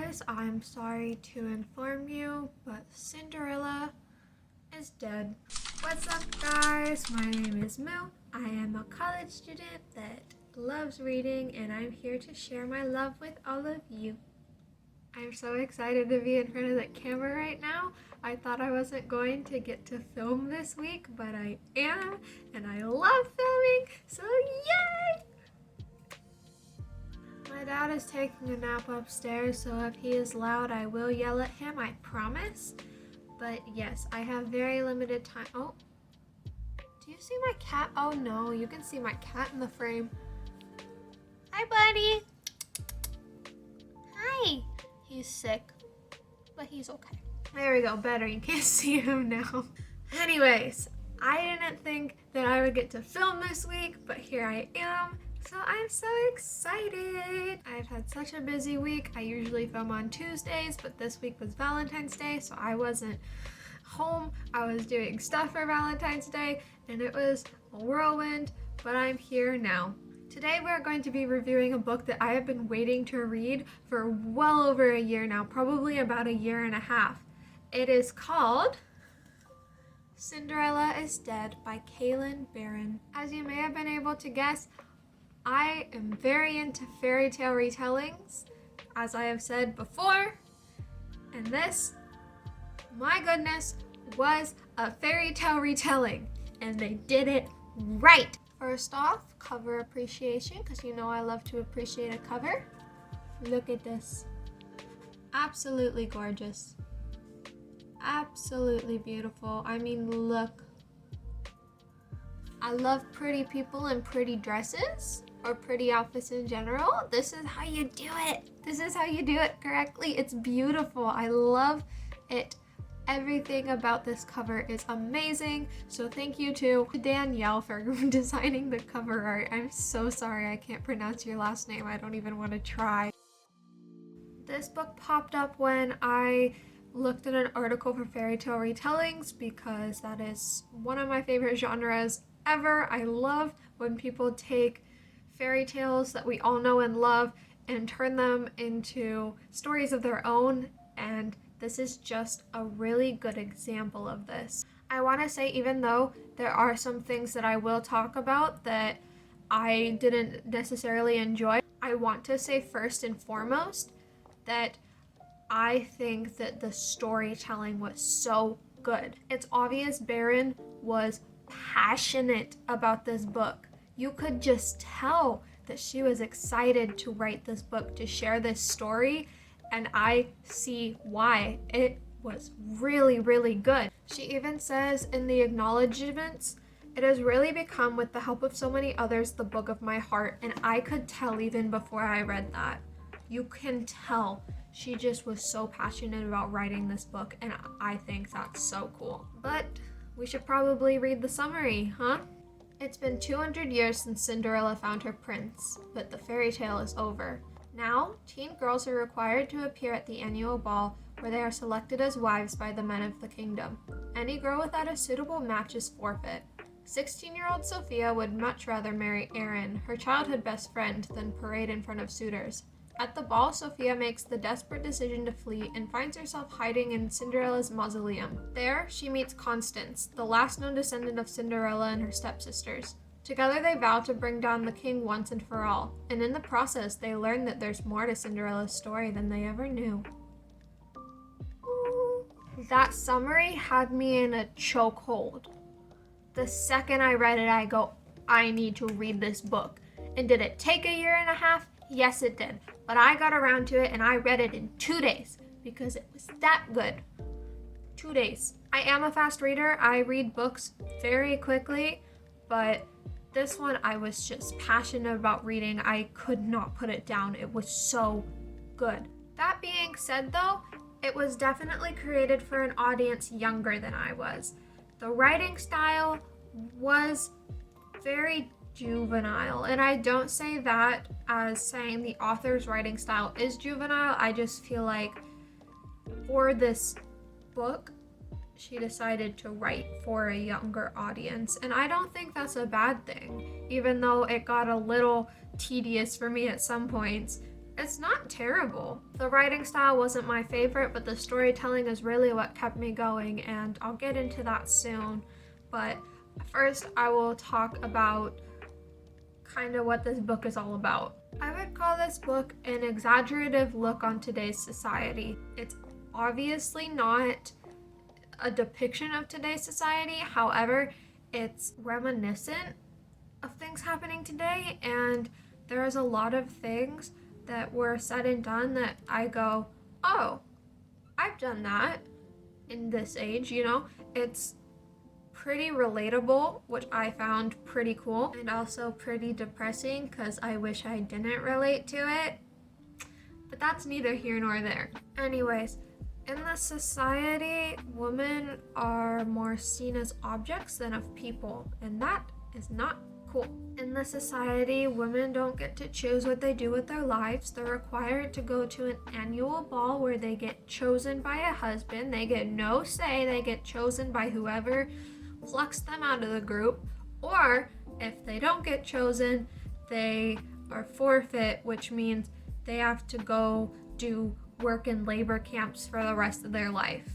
guys, I'm sorry to inform you, but Cinderella is dead. What's up guys, my name is Moo. I am a college student that loves reading and I'm here to share my love with all of you. I'm so excited to be in front of the camera right now. I thought I wasn't going to get to film this week, but I am, and I love filming, so yay! My dad is taking a nap upstairs, so if he is loud, I will yell at him, I promise. But yes, I have very limited time. Oh, do you see my cat? Oh no, you can see my cat in the frame. Hi, buddy. Hi. He's sick, but he's okay. There we go, better. You can't see him now. Anyways, I didn't think that I would get to film this week, but here I am. So I'm so excited. I've had such a busy week. I usually film on Tuesdays, but this week was Valentine's Day, so I wasn't home. I was doing stuff for Valentine's Day, and it was a whirlwind, but I'm here now. Today we're going to be reviewing a book that I have been waiting to read for well over a year now, probably about a year and a half. It is called Cinderella is Dead by Kaylin Barron. As you may have been able to guess, I am very into fairy tale retellings, as I have said before, and this, my goodness, was a fairy tale retelling, and they did it right. First off, cover appreciation, because you know I love to appreciate a cover. Look at this. Absolutely gorgeous. Absolutely beautiful. I mean, look. I love pretty people in pretty dresses, or pretty outfits in general. This is how you do it. This is how you do it correctly. It's beautiful. I love it. Everything about this cover is amazing. So thank you to Danielle for designing the cover art. I'm so sorry I can't pronounce your last name. I don't even want to try. This book popped up when I looked at an article for fairy tale retellings because that is one of my favorite genres ever. I love when people take fairy tales that we all know and love and turn them into stories of their own, and this is just a really good example of this. I want to say, even though there are some things that I will talk about that I didn't necessarily enjoy, I want to say first and foremost that I think that the storytelling was so good. It's obvious Barron was passionate about this book. You could just tell that she was excited to write this book, to share this story, and I see why. It was really, really good. She even says in the acknowledgements, "It has really become, with the help of so many others, the book of my heart," and I could tell even before I read that. You can tell she just was so passionate about writing this book, and I think that's so cool. But we should probably read the summary, huh? It's been 200 years since Cinderella found her prince, but the fairy tale is over. Now, teen girls are required to appear at the annual ball, where they are selected as wives by the men of the kingdom. Any girl without a suitable match is forfeit. 16-year-old Sophia would much rather marry Aaron, her childhood best friend, than parade in front of suitors. At the ball, Sophia makes the desperate decision to flee and finds herself hiding in Cinderella's mausoleum. There, she meets Constance, the last known descendant of Cinderella and her stepsisters. Together they vow to bring down the king once and for all, and in the process they learn that there's more to Cinderella's story than they ever knew. Ooh. That summary had me in a chokehold. The second I read it, I go, I need to read this book. And did it take a year and a half? Yes, it did. But I got around to it and I read it in 2 days because it was that good. 2 days. I am a fast reader. I read books very quickly, but this one I was just passionate about reading. I could not put it down. It was so good. That being said though, it was definitely created for an audience younger than I was. The writing style was very juvenile, and I don't say that as saying the author's writing style is juvenile. I just feel like for this book, she decided to write for a younger audience, and I don't think that's a bad thing, even though it got a little tedious for me at some points. It's not terrible. The writing style wasn't my favorite, but the storytelling is really what kept me going, and I'll get into that soon. But first, I will talk about kind of what this book is all about. I would call this book an exaggerative look on today's society. It's obviously not a depiction of today's society. However, it's reminiscent of things happening today, and there's a lot of things that were said and done that I go, oh, I've done that in this age, you know? It's pretty relatable, which I found pretty cool, and also pretty depressing because I wish I didn't relate to it. But that's neither here nor there. Anyways, in this society, women are more seen as objects than of people, and that is not cool. In the society, women don't get to choose what they do with their lives. They're required to go to an annual ball where they get chosen by a husband. They get no say. They get chosen by whoever plucks them out of the group. Or if they don't get chosen, they are forfeit, which means they have to go do work in labor camps for the rest of their life.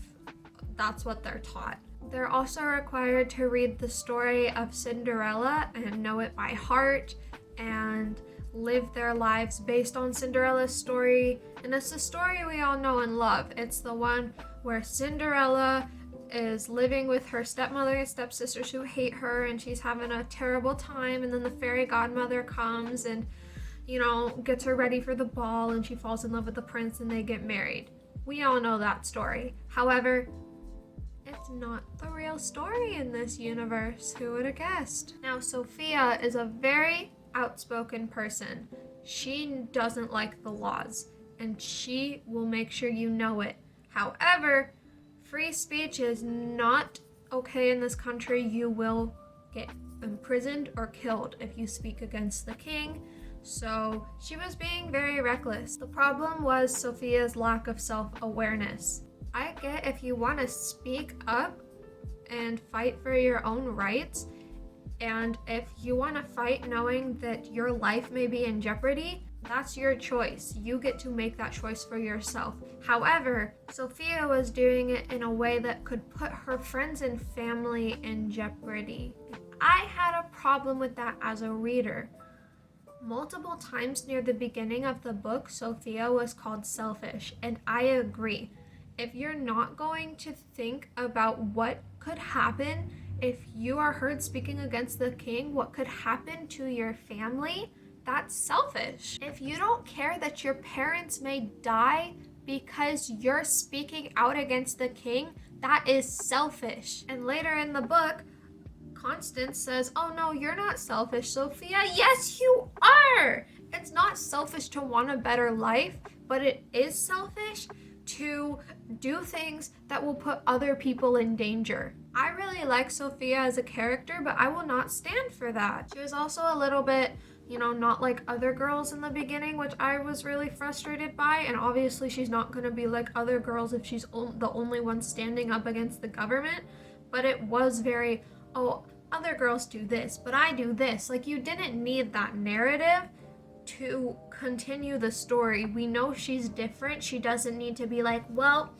That's what they're taught. They're also required to read the story of Cinderella and know it by heart and live their lives based on Cinderella's story. And it's the story we all know and love. It's the one where Cinderella is living with her stepmother and stepsisters who hate her, and she's having a terrible time, and then the fairy godmother comes and, you know, gets her ready for the ball, and she falls in love with the prince and they get married. We all know that story. However, it's not the real story in this universe. Who would have guessed? Now, Sophia is a very outspoken person. She doesn't like the laws, and she will make sure you know it. However, free speech is not okay in this country. You will get imprisoned or killed if you speak against the king. So she was being very reckless. The problem was Sophia's lack of self-awareness. I get if you want to speak up and fight for your own rights, and if you want to fight knowing that your life may be in jeopardy, that's your choice. You get to make that choice for yourself. However, Sophia was doing it in a way that could put her friends and family in jeopardy. I had a problem with that as a reader. Multiple times near the beginning of the book, Sophia was called selfish, and I agree. If you're not going to think about what could happen if you are heard speaking against the king, what could happen to your family, that's selfish. If you don't care that your parents may die because you're speaking out against the king, that is selfish. And later in the book, Constance says, oh no, you're not selfish, Sophia. Yes, you are. It's not selfish to want a better life, but it is selfish to do things that will put other people in danger. I really like Sophia as a character, but I will not stand for that. She was also a little bit, you know, not like other girls in the beginning, which I was really frustrated by. And obviously she's not going to be like other girls if she's the only one standing up against the government. But it was very, oh, other girls do this, but I do this. Like, you didn't need that narrative to continue the story. We know she's different. She doesn't need to be like, well,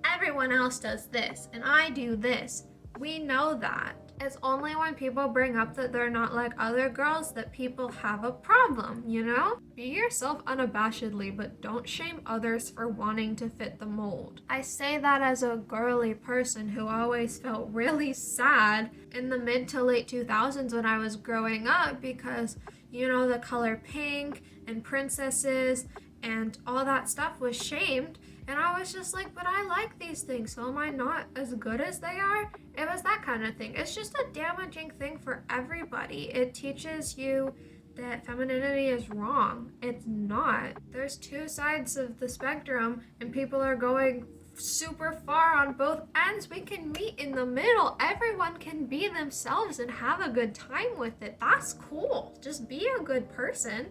everyone else does this and I do this. We know that. It's only when people bring up that they're not like other girls that people have a problem, you know? Be yourself unabashedly, but don't shame others for wanting to fit the mold. I say that as a girly person who always felt really sad in the mid to late 2000s when I was growing up because, you know, the color pink and princesses and all that stuff was shamed. And I was just like, but I like these things, so am I not as good as they are? It was that kind of thing. It's just a damaging thing for everybody. It teaches you that femininity is wrong. It's not. There's two sides of the spectrum, and people are going super far on both ends. We can meet in the middle. Everyone can be themselves and have a good time with it. That's cool. Just be a good person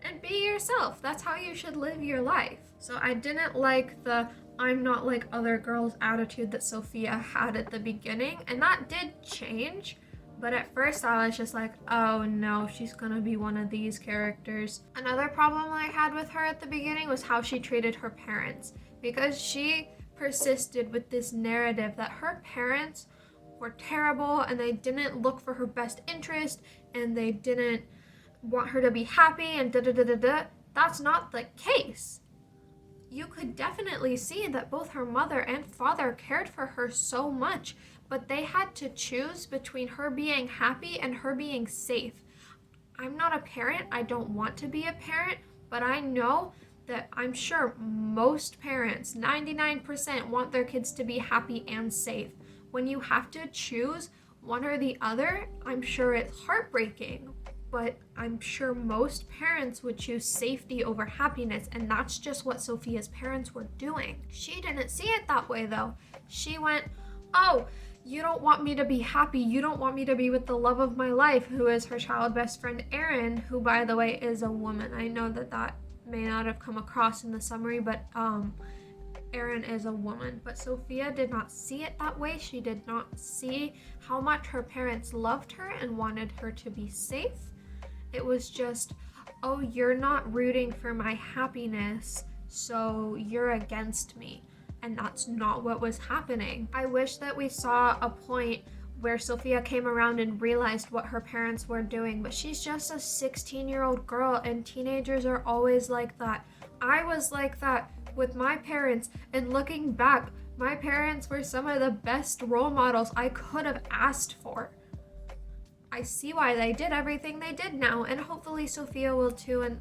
and be yourself. That's how you should live your life. So I didn't like the I'm not like other girls attitude that Sophia had at the beginning, and that did change, But at first I was just like, oh no, she's gonna be one of these characters. Another problem I had with her at the beginning was how she treated her parents, because she persisted with this narrative that her parents were terrible and they didn't look for her best interest and they didn't want her to be happy and da da da da da. That's not the case. You could definitely see that both her mother and father cared for her so much, but they had to choose between her being happy and her being safe. I'm not a parent, I don't want to be a parent, but I know that I'm sure most parents, 99%, want their kids to be happy and safe. When you have to choose one or the other, I'm sure it's heartbreaking, but I'm sure most parents would choose safety over happiness, and that's just what Sophia's parents were doing. She didn't see it that way though. She went, oh, you don't want me to be happy, you don't want me to be with the love of my life, who is her child best friend Erin, who by the way is a woman. I know that may not have come across in the summary, but Erin is a woman. But Sophia did not see it that way. She did not see how much her parents loved her and wanted her to be safe. It was just, oh, you're not rooting for my happiness, so you're against me. And that's not what was happening. I wish that we saw a point where Sophia came around and realized what her parents were doing, but she's just a 16-year-old girl, and teenagers are always like that. I was like that with my parents, and looking back, my parents were some of the best role models I could have asked for. I see why they did everything they did now, and hopefully Sophia will too, and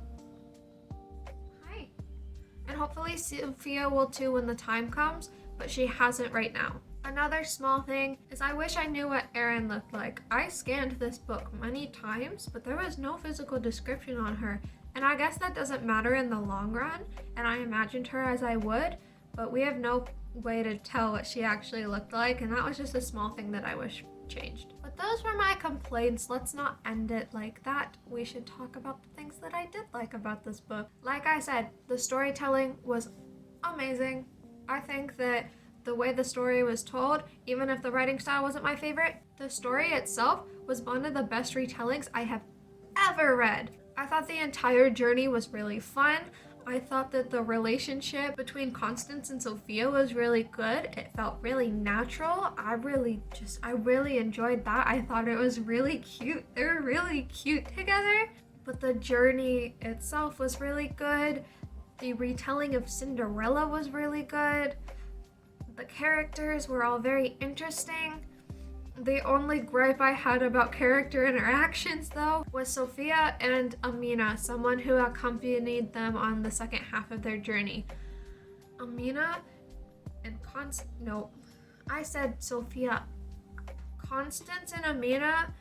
hopefully Sophia will too when the time comes, but she hasn't right now. Another small thing is I wish I knew what Erin looked like. I scanned this book many times, but there was no physical description on her, and I guess that doesn't matter in the long run, and I imagined her as I would, but we have no way to tell what she actually looked like, and that was just a small thing that I wish changed. But those were my complaints. Let's not end it like that. We should talk about the things that I did like about this book. Like I said, the storytelling was amazing. I think that the way the story was told, even if the writing style wasn't my favorite, the story itself was one of the best retellings I have ever read. I thought the entire journey was really fun. I thought that the relationship between Constance and Sophia was really good. It felt really natural. I really enjoyed that. I thought it was really cute. They were really cute together. But the journey itself was really good. The retelling of Cinderella was really good. The characters were all very interesting. The only gripe I had about character interactions, though, was Sophia and Amina, someone who accompanied them on the second half of their journey. Amina and Sophia. Constance and Amina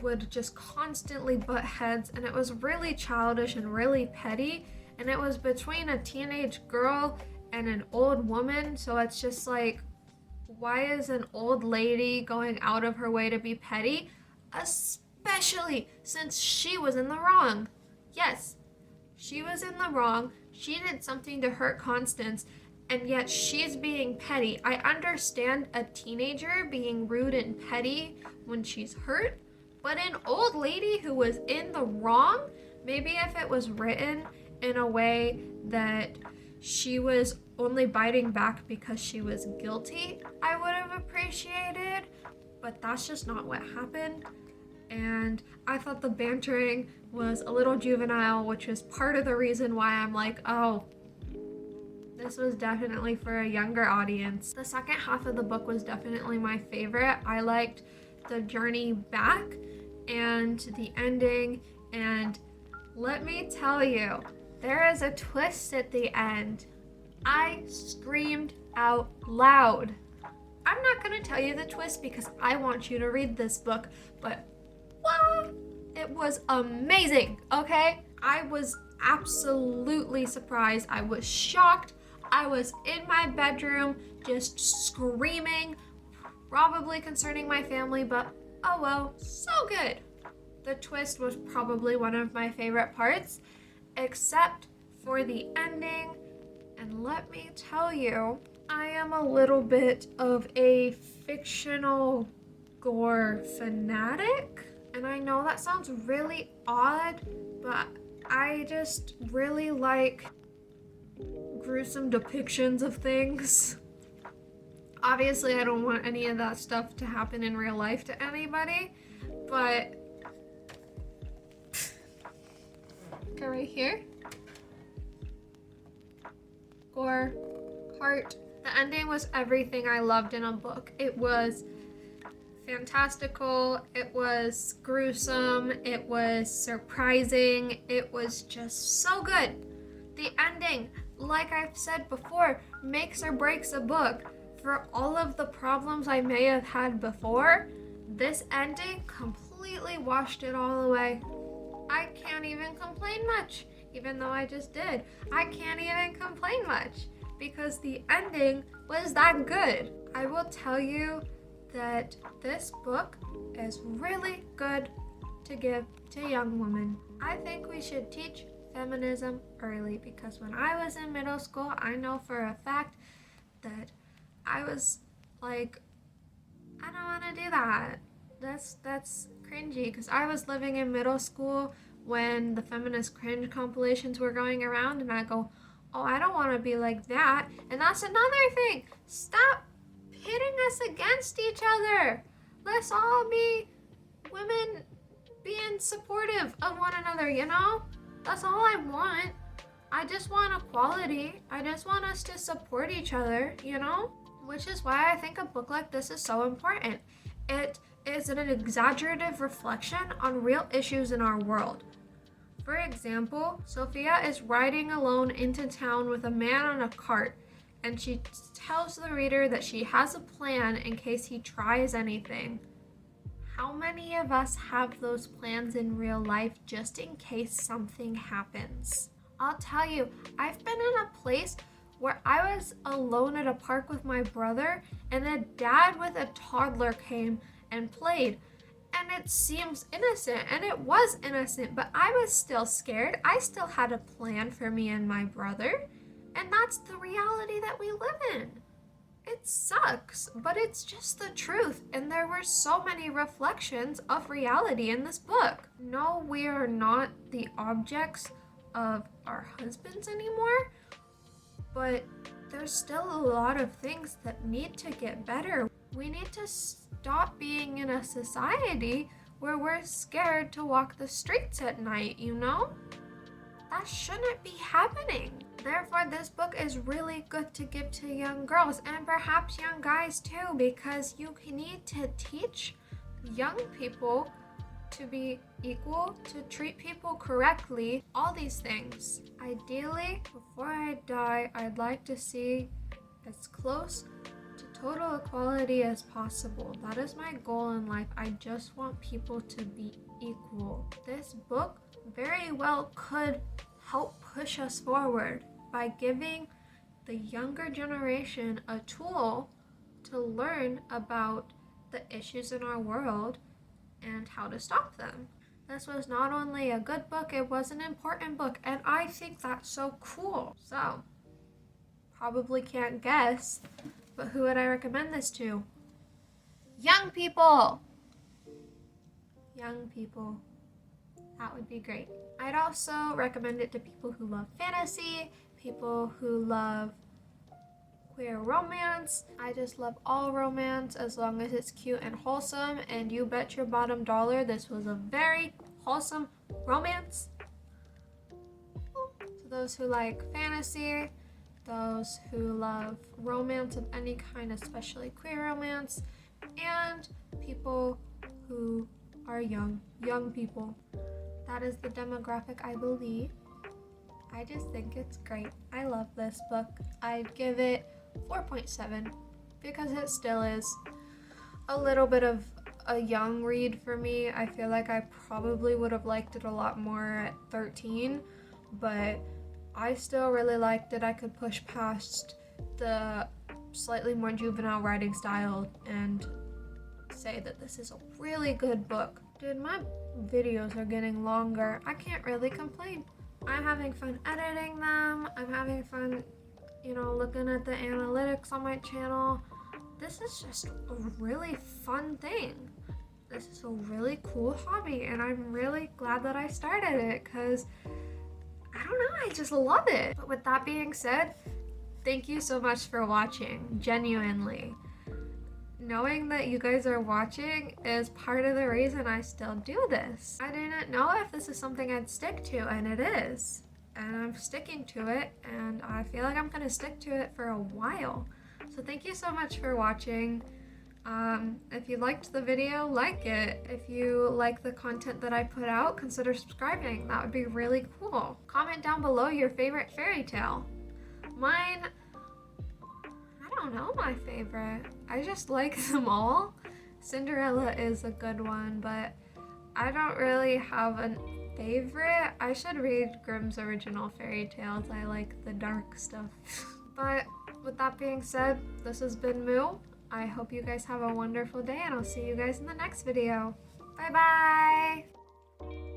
would just constantly butt heads, and it was really childish and really petty, and it was between a teenage girl and an old woman, so it's just like, why is an old lady going out of her way to be petty? Especially since she was in the wrong. Yes, she was in the wrong. She did something to hurt Constance, and yet she's being petty. I understand a teenager being rude and petty when she's hurt, but an old lady who was in the wrong, maybe if it was written in a way that she was only biting back because she was guilty, I would have appreciated, but that's just not what happened. And I thought the bantering was a little juvenile, which is part of the reason why I'm like, oh, this was definitely for a younger audience. The second half of the book was definitely my favorite. I liked the journey back and the ending, and let me tell you, there is a twist at the end. I screamed out loud. I'm not gonna tell you the twist because I want you to read this book, but what? It was amazing, okay? I was absolutely surprised. I was shocked. I was in my bedroom just screaming, probably concerning my family, but oh well, so good. The twist was probably one of my favorite parts, except for the ending. And let me tell you, I am a little bit of a fictional gore fanatic. And I know that sounds really odd, but I just really like gruesome depictions of things. Obviously, I don't want any of that stuff to happen in real life to anybody, but go right here. Gore, heart. The ending was everything I loved in a book. It was fantastical, it was gruesome, it was surprising, it was just so good. The ending, like I've said before, makes or breaks a book. For all of the problems I may have had before, this ending completely washed it all away. I can't even complain much, even though I just did. I can't even complain much because the ending was that good. I will tell you that this book is really good to give to young women. I think we should teach feminism early because when I was in middle school, I know for a fact that I was like, I don't want to do that. That's cringy because I was living in middle school when the feminist cringe compilations were going around and I go, oh, I don't want to be like that. And that's another thing. Stop pitting us against each other. Let's all be women being supportive of one another, you know? That's all I want. I just want equality. I just want us to support each other, you know? Which is why I think a book like this is so important. It is an exaggerative reflection on real issues in our world. For example, Sophia is riding alone into town with a man on a cart, and she tells the reader that she has a plan in case he tries anything. How many of us have those plans in real life just in case something happens? I'll tell you, I've been in a place where I was alone at a park with my brother and a dad with a toddler came and played. And it seems innocent, and it was innocent, but I was still scared. I still had a plan for me and my brother, and that's the reality that we live in. It sucks, but it's just the truth, and there were so many reflections of reality in this book. No, we are not the objects of our husbands anymore, but there's still a lot of things that need to get better. We need to stop being in a society where we're scared to walk the streets at night, you know? That shouldn't be happening. Therefore, this book is really good to give to young girls and perhaps young guys too, because you need to teach young people to be equal, to treat people correctly, all these things. Ideally, before I die, I'd like to see as close to total equality as possible. That is my goal in life. I just want people to be equal. This book very well could help push us forward by giving the younger generation a tool to learn about the issues in our world and how to stop them. This was not only a good book, it was an important book, and I think that's so cool. So, probably can't guess, but who would I recommend this to? Young people! Young people. That would be great. I'd also recommend it to people who love fantasy, people who love queer romance. I just love all romance as long as it's cute and wholesome, and you bet your bottom dollar this was a very wholesome romance. To those who like fantasy, those who love romance of any kind, especially queer romance, and people who are young people. That is the demographic I believe. I just think it's great. I love this book. I'd give it 4.7 because it still is a little bit of a young read for me. I feel like I probably would have liked it a lot more at 13, but I still really liked it. I could push past the slightly more juvenile writing style and say that this is a really good book. Dude, my videos are getting longer. I can't really complain. I'm having fun editing them. I'm having fun, looking at the analytics on my channel. This is just a really fun thing. this is a really cool hobby, and I'm really glad that I started it because I don't know, I just love it. But with that being said, thank you so much for watching, genuinely. Knowing that you guys are watching is part of the reason I still do this. I didn't know if this is something I'd stick to, and it is. And I'm sticking to it, and I feel like I'm gonna stick to it for a while. So thank you so much for watching. If you liked the video, like it. If you like the content that I put out, consider subscribing. That would be really cool. Comment down below your favorite fairy tale. Mine, I don't know my favorite. I just like them all. Cinderella is a good one, but I don't really have a favorite. I should read Grimm's original fairy tales. I like the dark stuff. But with that being said, this has been Moo. I hope you guys have a wonderful day, and I'll see you guys in the next video. Bye bye!